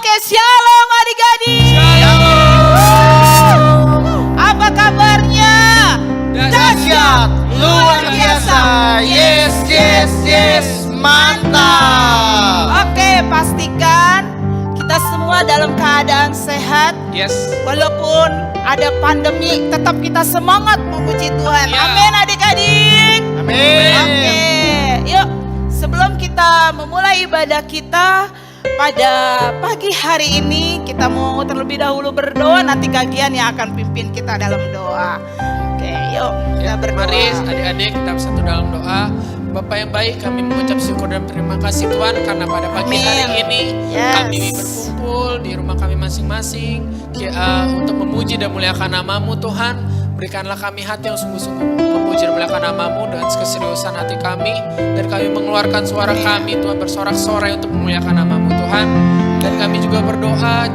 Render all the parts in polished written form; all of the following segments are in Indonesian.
Oke, shalom adik-adik. Apa kabarnya? Dahsyat, luar biasa. Yes, yes, yes, mantap. Oke, pastikan kita semua dalam keadaan sehat. Yes. Walaupun ada pandemi, tetap kita semangat memuji Tuhan. Ya. Amin adik-adik. Amin. Oke, yuk sebelum kita memulai ibadah kita pada pagi hari ini, kita mau terlebih dahulu berdoa. Nanti kagian yang akan pimpin kita dalam doa. Oke, yuk kita berdoa. Mari adik-adik kita bersatu dalam doa. Bapak yang baik, kami mengucap syukur dan terima kasih Tuhan karena pada pagi Amin. hari ini Yes. kami berkumpul di rumah kami masing-masing untuk memuji dan muliakan nama-Mu Tuhan. Berikanlah kami hati yang sungguh-sungguh memuji dan muliakan nama-Mu dengan keseriusan hati kami, dan kami mengeluarkan suara kami Tuhan bersorak-sorai untuk memuliakan nama-Mu Tuhan. Dan kami juga berdoa,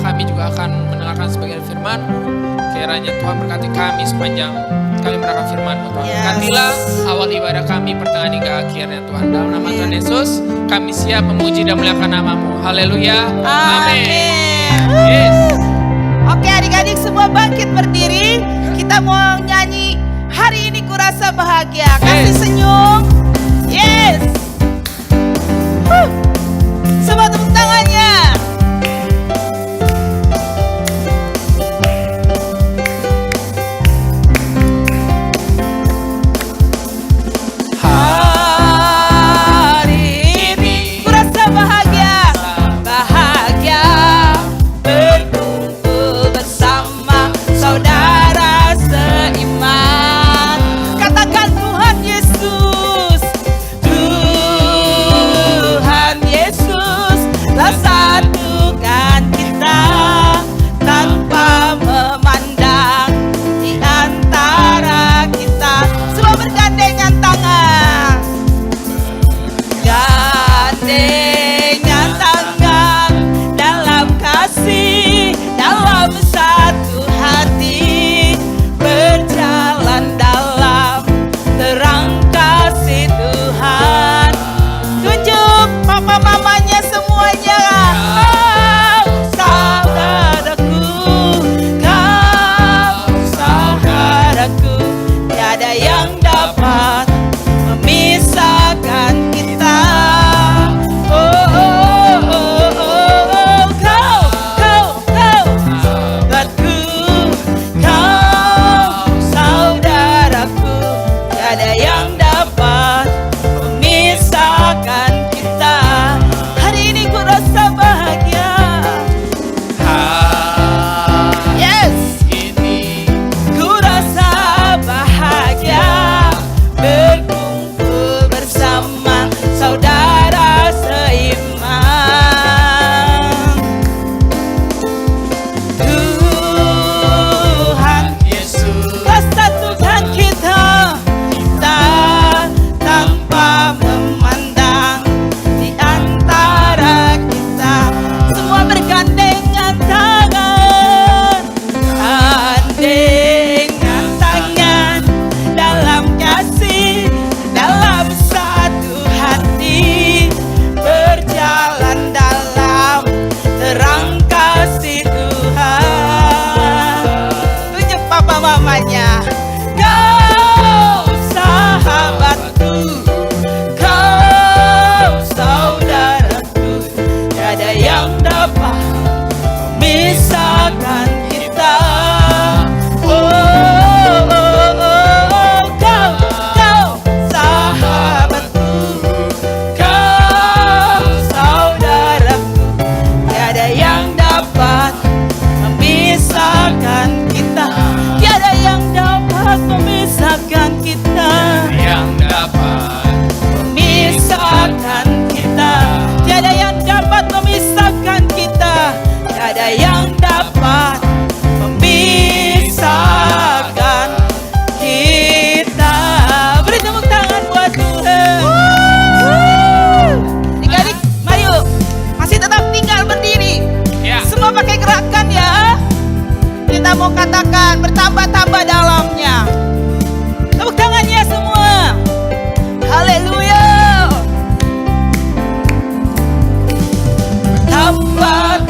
kami juga akan mendengarkan sebagian firman-Mu. Kiranya Tuhan berkati kami sepanjang kami mendengarkan firman-Mu Tuhan. Yes. Berkatilah awal ibadah kami pertengahan hingga akhirnya Tuhan. Dalam nama Tuhan Yesus kami siap memuji dan memuliakan nama-Mu. Haleluya. Amin. Yes. Oke adik-adik semua bangkit berdiri. Kita mau nyanyi hari ini kurasa bahagia. Kasih senyum. Yes. Semua tepuk tangannya. Hari ini kurasa bahagia. Bahagia berkumpul bersama saudara seiman. Katakan Tuhan Yesus, Tuhan Yesus telah satukan kita tanpa memandang di antara kita. Semua bergandengan tangan, gandengan tangan dalam kasih, dalam satu hati, berjalan dalam terang kasih Tuhan. Tunjuk papa mamanya semuanya. Kau saudaraku, tiada yang dapat memisahkan kita. Oh, oh, oh, oh, oh. Kau sahabatku, kau saudaraku, tiada yang dapat memisahkan kita. Hari ini ku rasa bahagia. Yes. Ini Ku rasa bahagia berkumpul bersama saudara seiman. Tuhan Yesus telah satukan kita tanpa memandang di antara kita. Semua bergandengan tangan, gandengan tangan dalam kasih, dalam satu hati, berjalan dalam terang kasih Tuhan. Tunjuk papa mamanya. Kau sahabatku, kau saudaraku, tiada yang dapat memisahkan kita. Oh, oh, oh, kau sahabatku, kau saudaraku, tiada yang dapat memisahkan kita. Tiada yang dapat memisahkan kita. yang dapat Memisahkan kita. Tiada yang dapat memisahkan kita. Tiada yang dapat memisahkan kita. Beri tepuk tangan buat Tuhan. Adik-adik, mari yuk. Masih tetap tinggal berdiri. ya. Semua pakai gerakan ya. Kita mau katakan bertambah-tambah dalamnya. Tepuk tangannya semua. Haleluya. Tambah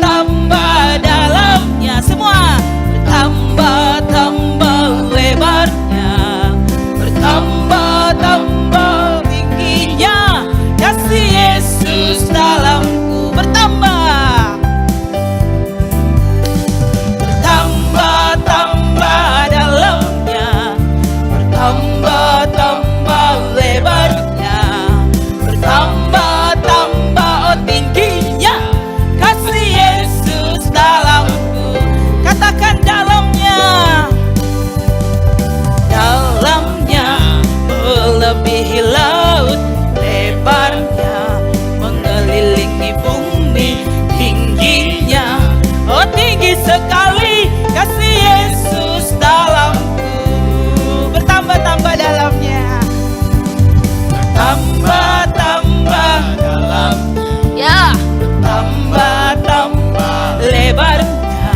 sekali kasih Yesus dalamku. Bertambah-tambah dalamnya. Bertambah-tambah dalam. Ya. Tambah-tambah lebarnya,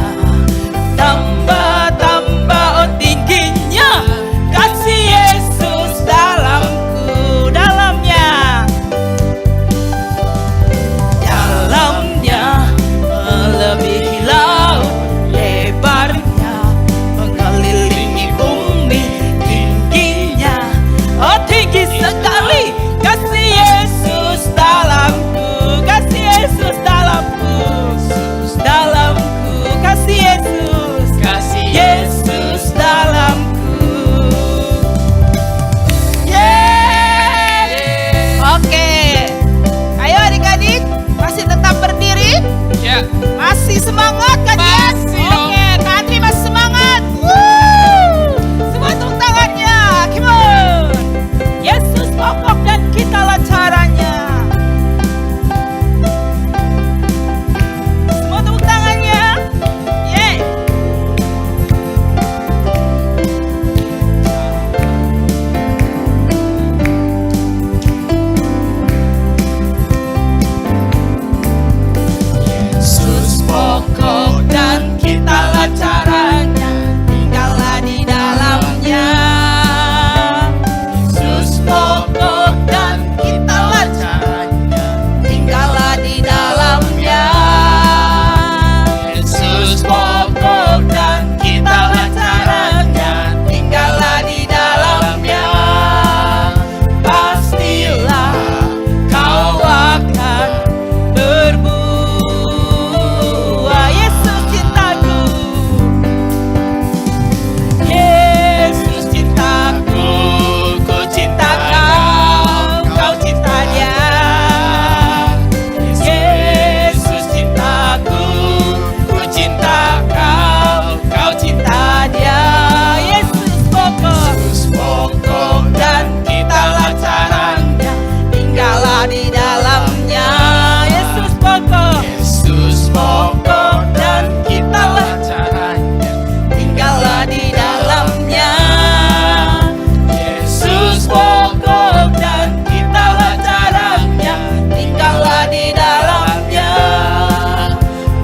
tambah-tambah oh tingginya kasih Yesus dalamku, dalamnya, dalamnya melebihi laut, lebarnya mengelilingi bumi, tingginya oh tinggi sekali kasih Yesus dalamku, kasih Yesus dalamku, dalamku kasih Yesus, Kasih Yesus dalamku. Yeay. Oke, ayo adik-adik masih tetap berdiri, Ya. masih semangat kan ya? Masih dong. Oke, Kak Andri masih semangat. Woo. Semua tepuk tangannya, come on. Yesus pokok dan kitalah caranya. Semua tepuk tangannya. Yeay. Yesus pokok dan kitalah caranya, tinggallah di dalamnya. Yesus pokok dan kitalah caranya, tinggallah di dalamnya. Yesus pokok dan kitalah caranya, tinggallah di dalamnya. Pastilah kau akan berbuah. Yesus cintaku, Yesus cintaku, ku cinta kau, kau cinta dia. Yesus cintaku, ku cinta kau, kau cinta dia. Yesus pokok dan kitalah caranya, tinggallah di dalamnya. Yesus pokok dan kitalah caranya, tinggallah di dalamnya. Yesus pokok dan kitalah caranya, tinggallah di dalamnya.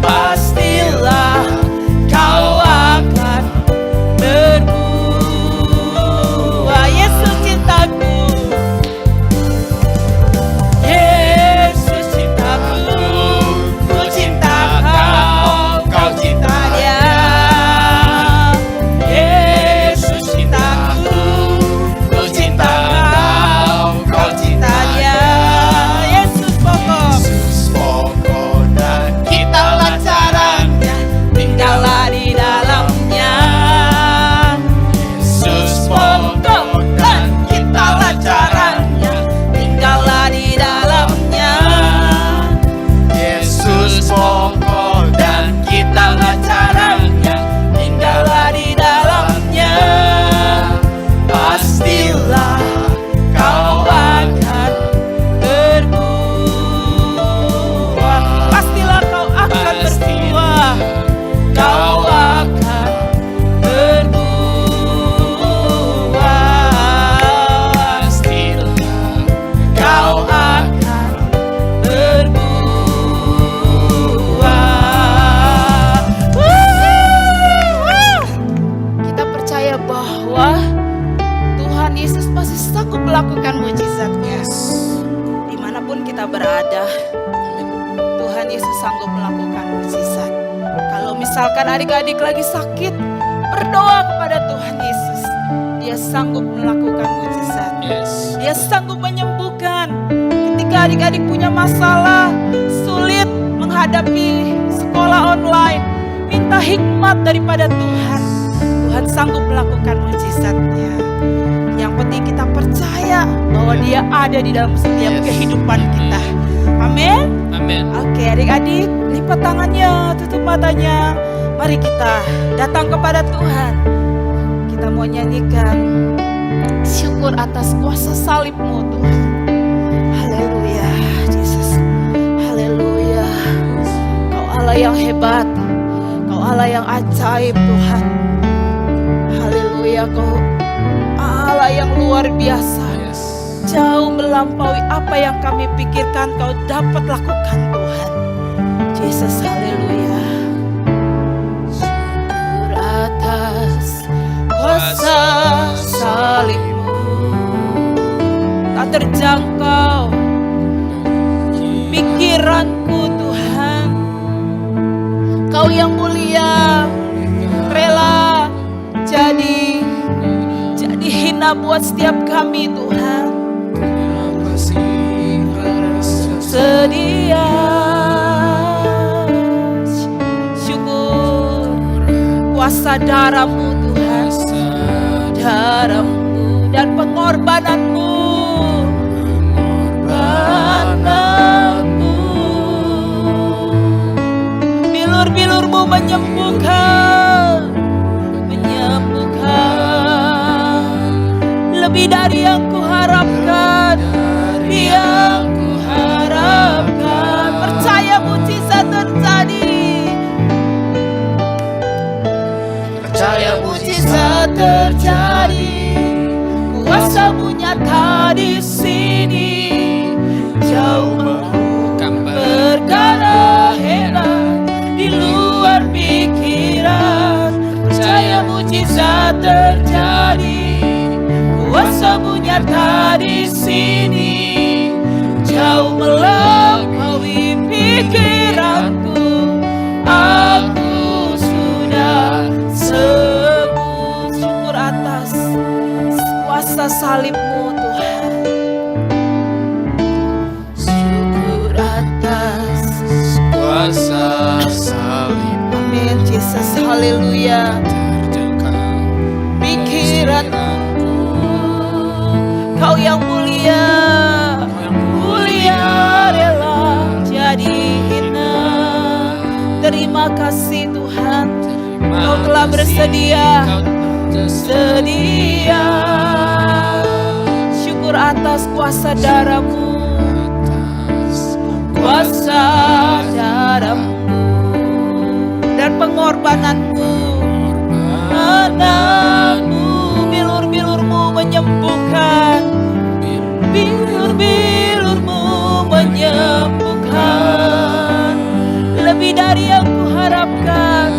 Pastilah kau akan berbuah. Yesus cintaku, Yesus cintaku, ku cinta kau, kau cinta dia. Yesus cintaku, ku cinta kau, kau cinta dia. Yesus pokok dan kitalah caranya, tinggallah di dalamnya. Yesus pokok dan kitalah caranya, tinggallah di dalamnya. Yesus pokok dan kitalah caranya, tinggallah di dalamnya. Pastilah kau akan berbuah. Pastilah kau akan berbuah. Kau akan berbuah. Pastilah kau akan berbuah. Kita percaya bahwa Tuhan Yesus masih sanggup melakukan mujizatnya. Dimanapun kita berada, Tuhan Yesus sanggup melakukan mujizat. Kalau misalkan adik-adik lagi sakit, berdoa kepada Tuhan Yesus. Dia sanggup melakukan mujizat. Yes. Dia sanggup menyembuhkan. Ketika adik-adik punya masalah, sulit menghadapi sekolah online, minta hikmat daripada Tuhan. Tuhan sanggup melakukan mujizatnya. Yang penting kita percaya bahwa Dia ada di dalam setiap Yes. kehidupan kita. Amin. Amin. Oke adik-adik, lipat tangannya, tutup matanya. Mari kita datang kepada Tuhan. Kita mau nyanyikan syukur atas kuasa salib-Mu Tuhan. Haleluya, Yesus. Haleluya. Kau Allah yang hebat. Kau Allah Allah yang ajaib Tuhan. Haleluya, Kau Allah yang luar biasa. Yes. Jauh melampaui apa yang kami pikirkan Kau dapat lakukan Tuhan. Yesus, haleluya. Syukur atas kuasa salib-Mu, tak terjangkau pikiranku Tuhan. Kau yang mulia, rela jadi hina buat setiap kami Tuhan. Sedia syukur kuasa darah-Mu Tuhan, darah-Mu dan pengorbanan-Mu, bilur-bilur-Mu menyembuhkan, lebih dari yang kuharapkan, yang kuharapkan. Percaya mujizat terjadi, percaya mujizat terjadi. Kuasa-Mu nyata di sini, jauh melakukan perkara hebat di luar pikiran. Percaya mujizat terjadi, kuasa-Mu nyata di sini, jauh melampaui pikiranku. Aku sudah sembuh. Syukur atas kuasa salib-Mu Tuhan. Syukur atas Kuasa salib amin Yesus, haleluya. Pikiranku, Kau yang mulia, mulia rela jadi hina. Terima kasih Tuhan, Kau telah bersedia, sedia. Syukur atas kuasa darah-Mu, kuasa darah-Mu dan pengorbanan-Mu. Anakmu, bilur-bilur-Mu menyembuhkan, bilur-bilur-Mu menyembuhkan, lebih dari yang kuharapkan,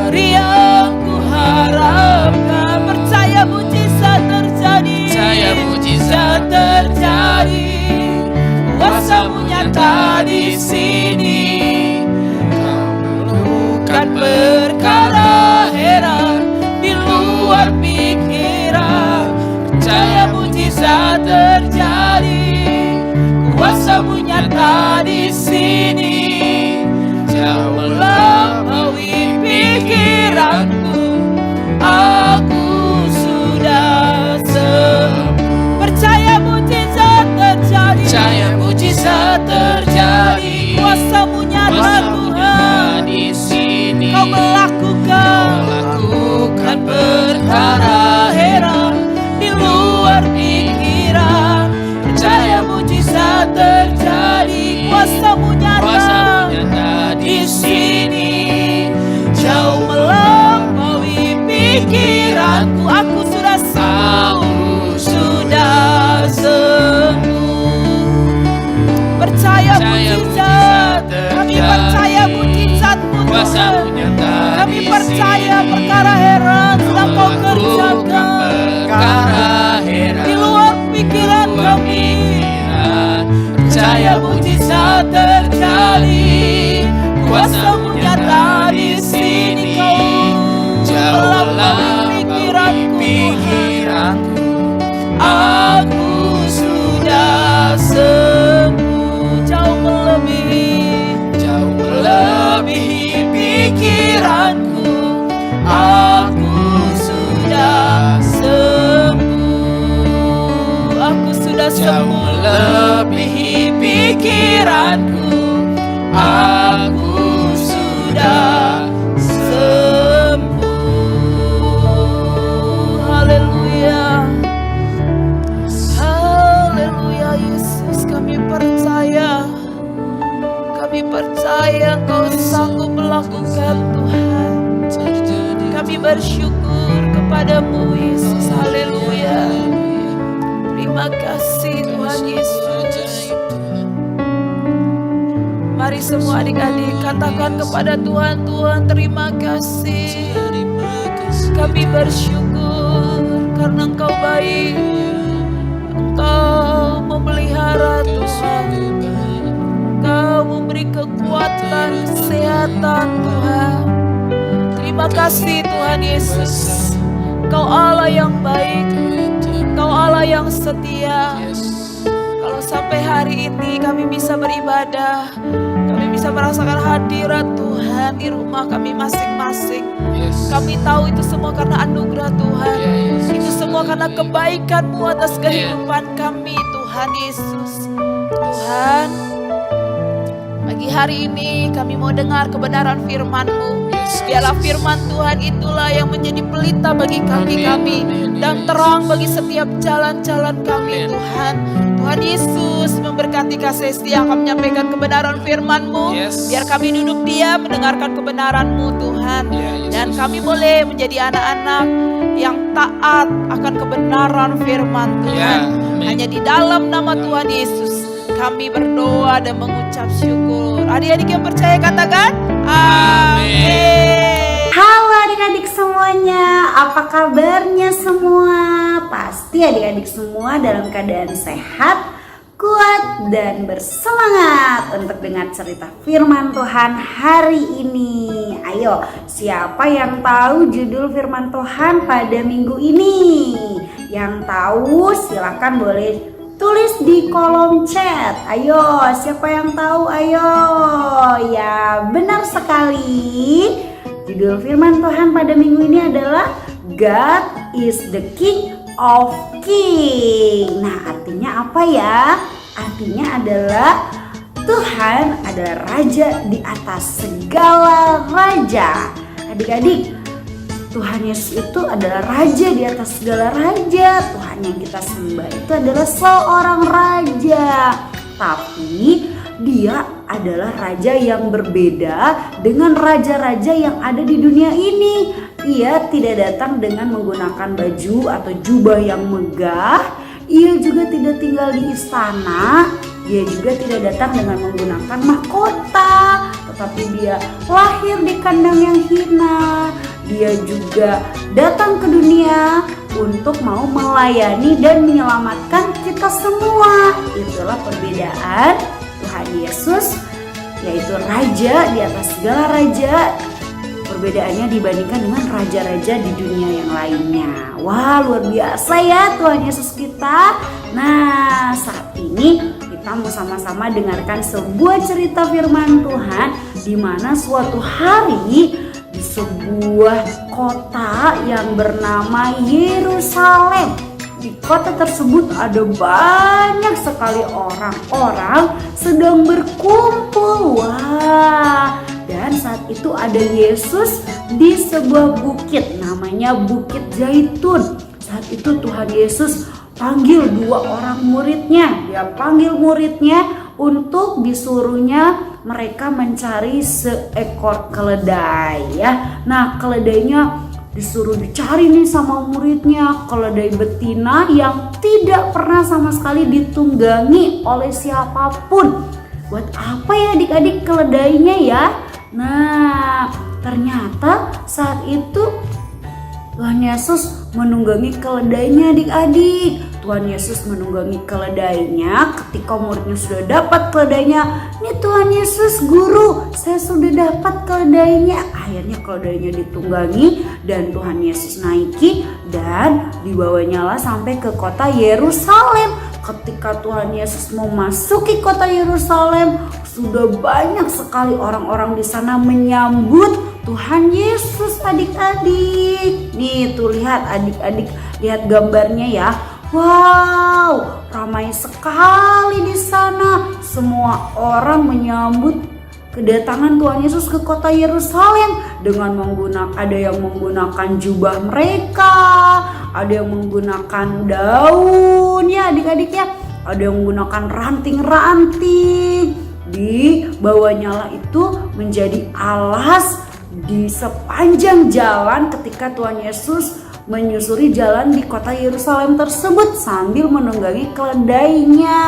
dari yang kuharapkan. Percaya mujizat terjadi, Percaya mujizat terjadi. Kuasa-Mu nyata di sini, bukan perkara heran di luar pikiran. Percaya mujizat terjadi, kuasa-Mu nyata di sini, jauh melampaui pikiranku. Aku sudah sembuh. Percaya mujizat terjadi, Percaya mujizat terjadi. Kuasa-Mu nyata Tuhan di sini, Kau melakukan perkara heran di luar pikiran. Percaya mujizat terjadi, kuasa-Mu nyata di sini, jauh melampaui pikiranku. Aku sudah sembuh, sudah sembuh. Percaya mujizat, kami percaya mujizat-Mu Tuhan. Kami percaya perkara heran sedang Kau kerjakan di luar pikiran kami. Percaya mujizat terjadi, kuasa-Mu nyata di sini. Kau melampaui pikiranku. Aku sudah sembuh, jauh melebihi pikiranku. Aku sudah sembuh, aku sudah sembuh, melebihi pikiranku. percaya Engkau sanggup melakukan Tuhan. Kami bersyukur kepadamu Yesus. Haleluya. Terima kasih Tuhan Yesus. Mari semua adik-adik katakan kepada Tuhan, Tuhan terima kasih. Kami bersyukur karena Engkau baik. Engkau memelihara Tuhan. Engkau memberi kekuatan, kesehatan Tuhan. Terima kasih Tuhan Yesus. Engkau Allah yang baik. Engkau Allah yang setia. Kalau sampai hari ini kami bisa beribadah, kami bisa merasakan hadirat Tuhan di rumah kami masing-masing. Kami tahu itu semua karena anugerah Tuhan. Itu semua karena kebaikan-Mu atas kehidupan kami Tuhan Yesus. Tuhan, pagi hari ini kami mau dengar kebenaran firman-Mu. Biarlah firman Tuhan itulah yang menjadi pelita bagi kami dan terang bagi setiap jalan-jalan kami Tuhan. Tuhan Yesus memberkati kasih setia kami menyampaikan kebenaran firman-Mu. Biar kami duduk diam mendengarkan kebenaran-Mu Tuhan. Dan kami boleh menjadi anak-anak yang taat akan kebenaran firman Tuhan. Hanya di dalam nama Tuhan Yesus kami berdoa dan mengucap syukur. Adik-adik yang percaya katakan amin. Halo adik-adik semuanya, apa kabarnya semua? Pasti adik-adik semua dalam keadaan sehat, kuat, dan bersemangat untuk dengar cerita firman Tuhan hari ini. Ayo, siapa yang tahu judul firman Tuhan pada minggu ini? Yang tahu silakan boleh tulis di kolom chat. Ayo, siapa yang tahu? Ayo. Ya, benar sekali. Judul firman Tuhan pada minggu ini adalah God is the King of King. Nah, artinya apa ya? Artinya adalah Tuhan adalah Raja di atas segala raja. Adik-adik, Tuhan Yesus itu adalah Raja di atas segala raja. Tuhan yang kita sembah itu adalah seorang Raja. Tapi Dia adalah Raja yang berbeda dengan raja-raja yang ada di dunia ini. Ia tidak datang dengan menggunakan baju atau jubah yang megah. Ia juga tidak tinggal di istana. Dia juga tidak datang dengan menggunakan mahkota, tetapi dia lahir di kandang yang hina. Dia juga datang ke dunia untuk mau melayani dan menyelamatkan kita semua. Itulah perbedaan Tuhan Yesus, yaitu Raja di atas segala raja. Perbedaannya dibandingkan dengan raja-raja di dunia yang lainnya. Wah, luar biasa ya Tuhan Yesus kita. Nah, saat ini kita mau sama-sama dengarkan sebuah cerita firman Tuhan di mana suatu hari di sebuah kota yang bernama Yerusalem. Di kota tersebut ada banyak sekali orang-orang sedang berkumpul. Wah, dan saat itu ada Yesus di sebuah bukit namanya Bukit Zaitun. Saat itu Tuhan Yesus panggil dua orang muridnya. Dia panggil muridnya untuk disuruhnya mereka mencari seekor keledai ya. Nah, keledainya disuruh dicari nih sama muridnya, keledai betina yang tidak pernah sama sekali ditunggangi oleh siapapun. Buat apa ya adik-adik keledainya ya? Nah, ternyata saat itu Tuhan Yesus menunggangi keledainya adik-adik. Tuhan Yesus menunggangi keledainya. Ketika muridnya sudah dapat keledainya, nih Tuhan Yesus guru, saya sudah dapat keledainya. Akhirnya keledainya ditunggangi dan Tuhan Yesus naiki dan dibawanya lah sampai ke kota Yerusalem. Ketika Tuhan Yesus memasuki kota Yerusalem, sudah banyak sekali orang-orang di sana menyambut Tuhan Yesus adik-adik. Nih tuh lihat adik-adik, lihat gambarnya ya. Wow, ramai sekali di sana. Semua orang menyambut kedatangan Tuhan Yesus ke kota Yerusalem dengan ada yang menggunakan jubah mereka, ada yang menggunakan daun ya adik-adik ya, ada yang menggunakan ranting-ranting Dibawanyalah itu menjadi alas di sepanjang jalan ketika Tuhan Yesus menyusuri jalan di kota Yerusalem tersebut sambil menunggangi keledainya.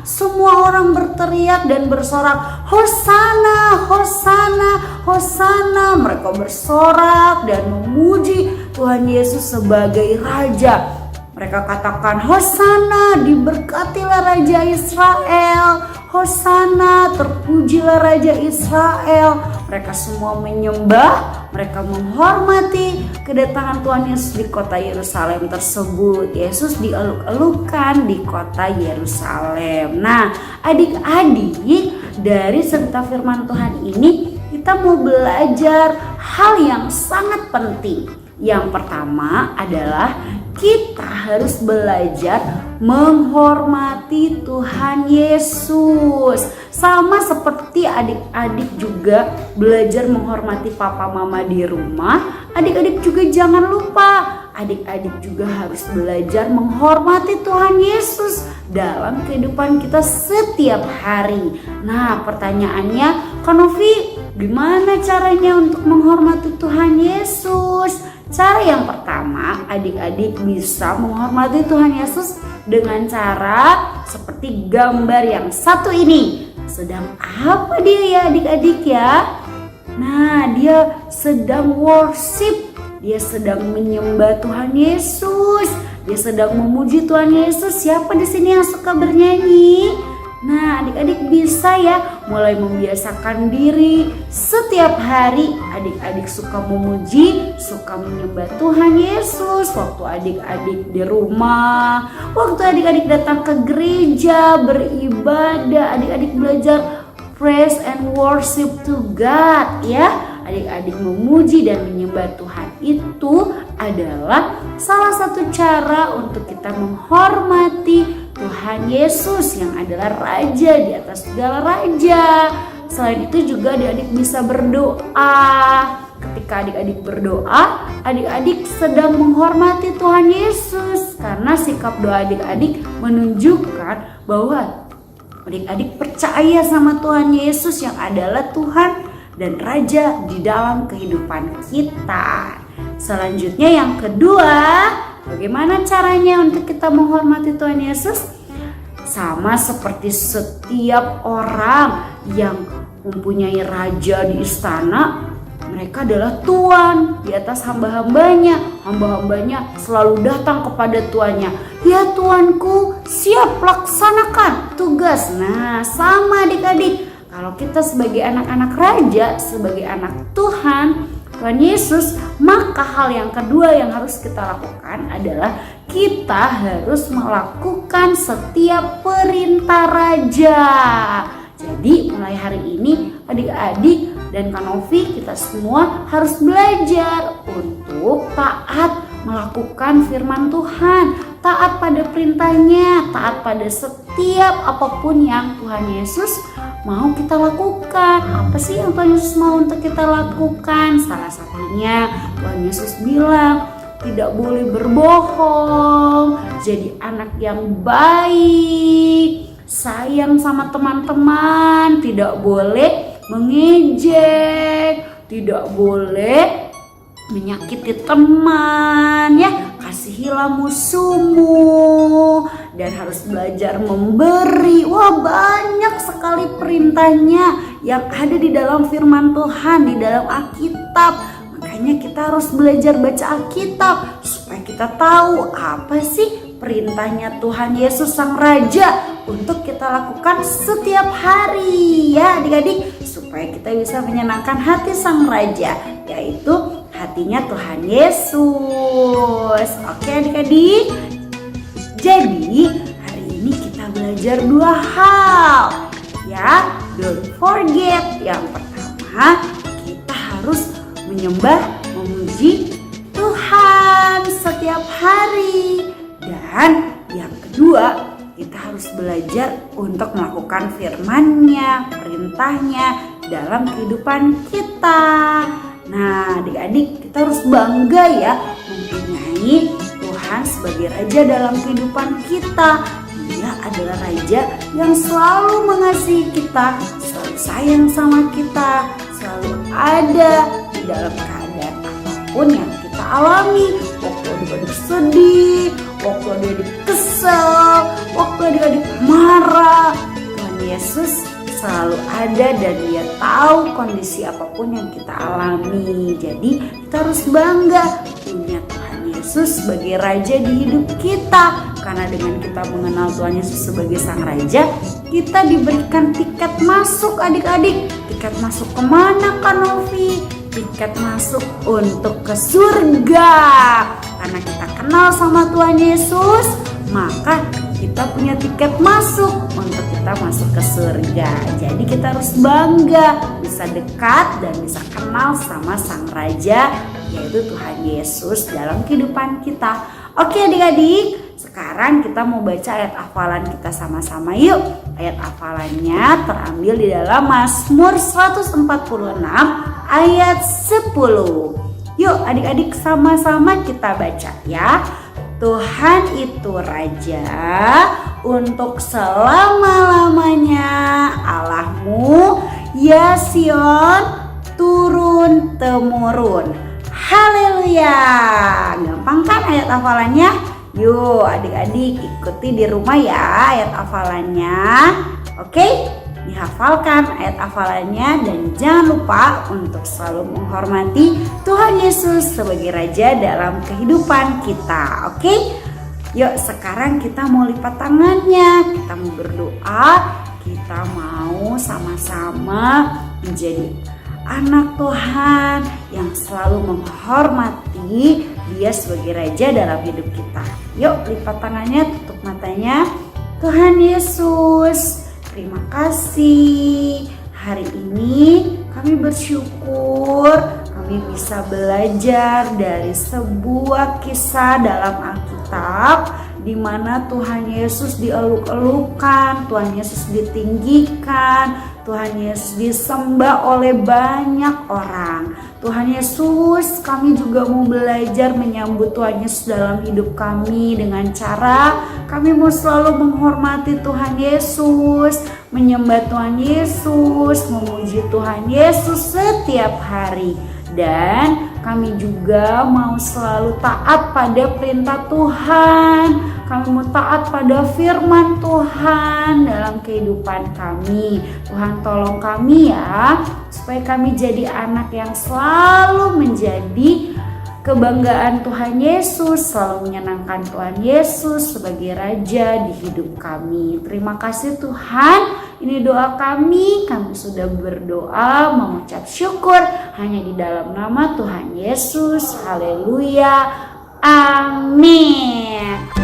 Semua orang berteriak dan bersorak, "Hosana, Hosana, Hosana." Mereka bersorak dan memuji Tuhan Yesus sebagai Raja. Mereka katakan, "Hosana, diberkatilah Raja Israel. Hosana, terpujilah Raja Israel." Mereka semua menyembah, mereka menghormati kedatangan Tuhan Yesus di kota Yerusalem tersebut. Yesus dieluk-elukan di kota Yerusalem. Nah, adik-adik, dari cerita firman Tuhan ini kita mau belajar hal yang sangat penting. Yang pertama adalah kita harus belajar menghormati Tuhan Yesus. Sama seperti adik-adik juga belajar menghormati papa mama di rumah, adik-adik juga jangan lupa, adik-adik juga harus belajar menghormati Tuhan Yesus dalam kehidupan kita setiap hari. Nah, pertanyaannya, Kak Novi, gimana caranya untuk menghormati Tuhan Yesus? Cara yang pertama, adik-adik bisa menghormati Tuhan Yesus dengan cara seperti gambar yang satu ini. Sedang apa dia ya adik-adik ya? Nah, dia sedang worship. Dia sedang menyembah Tuhan Yesus. Dia sedang memuji Tuhan Yesus. Siapa di sini yang suka bernyanyi? Nah, adik-adik bisa ya mulai membiasakan diri setiap hari. Adik-adik suka memuji, suka menyembah Tuhan Yesus waktu adik-adik di rumah, waktu adik-adik datang ke gereja beribadah, adik-adik belajar praise and worship to God ya. Adik-adik memuji dan menyembah Tuhan itu adalah salah satu cara untuk kita menghormati Tuhan Yesus yang adalah Raja di atas segala raja. Selain itu juga adik-adik bisa berdoa. Ketika adik-adik berdoa, adik-adik sedang menghormati Tuhan Yesus. Karena sikap doa adik-adik menunjukkan bahwa adik-adik percaya sama Tuhan Yesus yang adalah Tuhan dan Raja di dalam kehidupan kita. Selanjutnya yang kedua, bagaimana caranya untuk kita menghormati Tuhan Yesus? Sama seperti setiap orang yang mempunyai raja di istana, mereka adalah tuan di atas hamba-hambanya. Hamba-hambanya selalu datang kepada tuannya. "Ya tuanku, siap laksanakan tugas." Nah, sama adik-adik. Kalau kita sebagai anak-anak raja, sebagai anak Tuhan Yesus, maka hal yang kedua yang harus kita lakukan adalah kita harus melakukan setiap perintah raja. Jadi mulai hari ini adik-adik dan Kak Novi, kita semua harus belajar untuk taat melakukan firman Tuhan, taat pada perintahnya, taat pada setiap apapun yang Tuhan Yesus mau kita lakukan. Apa sih yang Tuhan Yesus mau untuk kita lakukan? Salah satunya Tuhan Yesus bilang tidak boleh berbohong, jadi anak yang baik, sayang sama teman-teman, tidak boleh mengejek, tidak boleh menyakiti teman ya, kasihilah musuhmu, dan harus belajar memberi. Wah, banyak sekali perintahnya yang ada di dalam firman Tuhan, di dalam Alkitab. Makanya kita harus belajar baca Alkitab supaya kita tahu apa sih perintahnya Tuhan Yesus Sang Raja untuk kita lakukan setiap hari ya adik-adik, supaya kita bisa menyenangkan hati Sang Raja, yaitu hatinya Tuhan Yesus. Oke adik-adik, jadi hari ini kita belajar dua hal ya. Don't forget, yang pertama kita harus menyembah, memuji Tuhan setiap hari. Dan yang kedua, kita harus belajar untuk melakukan firman-Nya, perintahnya dalam kehidupan kita. Nah, adik-adik, kita harus bangga ya mempunyai Tuhan sebagai Raja dalam kehidupan kita. Dia adalah Raja yang selalu mengasihi kita, sayang sama kita, selalu ada di dalam keadaan apapun yang kita alami. Waktu adik-adik sedih, waktu adik-adik kesel, waktu adik-adik marah, Tuhan Yesus selalu ada dan Dia tahu kondisi apapun yang kita alami. Jadi kita harus bangga punya Tuhan Yesus sebagai Raja di hidup kita. Karena dengan kita mengenal Tuhan Yesus sebagai Sang Raja, kita diberikan tiket masuk adik-adik. Tiket masuk kemana Kak Novi? Tiket masuk untuk ke surga. Karena kita kenal sama Tuhan Yesus, maka kita punya tiket masuk untuk kita masuk ke surga. Jadi kita harus bangga bisa dekat dan bisa kenal sama Sang Raja, yaitu Tuhan Yesus dalam kehidupan kita. Oke adik-adik, sekarang kita mau baca ayat hafalan kita sama-sama yuk. Ayat hafalannya terambil di dalam Mazmur 146 ayat 10. Yuk adik-adik sama-sama kita baca ya. Tuhan itu Raja untuk selama-lamanya, Allahmu ya Sion turun temurun. Haleluya. Gampang kan ayat hafalannya? Yuk adik-adik ikuti di rumah ya ayat hafalannya. Oke, dihafalkan ayat hafalannya dan jangan lupa untuk selalu menghormati Tuhan Yesus sebagai Raja dalam kehidupan kita. Oke? Yuk sekarang kita mau lipat tangannya, kita mau berdoa, kita mau sama-sama menjadi anak Tuhan yang selalu menghormati Dia sebagai Raja dalam hidup kita. Yuk lipat tangannya, tutup matanya. Tuhan Yesus, terima kasih. Hari ini kami bersyukur kami bisa belajar dari sebuah kisah dalam Alkitab di mana Tuhan Yesus dieluk-elukan, Tuhan Yesus ditinggikan, Tuhan Yesus disembah oleh banyak orang. Tuhan Yesus, kami juga mau belajar menyambut Tuhan Yesus dalam hidup kami dengan cara kami mau selalu menghormati Tuhan Yesus, menyembah Tuhan Yesus, memuji Tuhan Yesus setiap hari. Dan kami juga mau selalu taat pada perintah Tuhan. Kami mau taat pada firman Tuhan dalam kehidupan kami. Tuhan tolong kami ya, supaya kami jadi anak yang selalu menjadi kebanggaan Tuhan Yesus, selalu menyenangkan Tuhan Yesus sebagai Raja di hidup kami. Terima kasih Tuhan. Ini doa kami sudah berdoa mengucap syukur hanya di dalam nama Tuhan Yesus. Haleluya. Amin.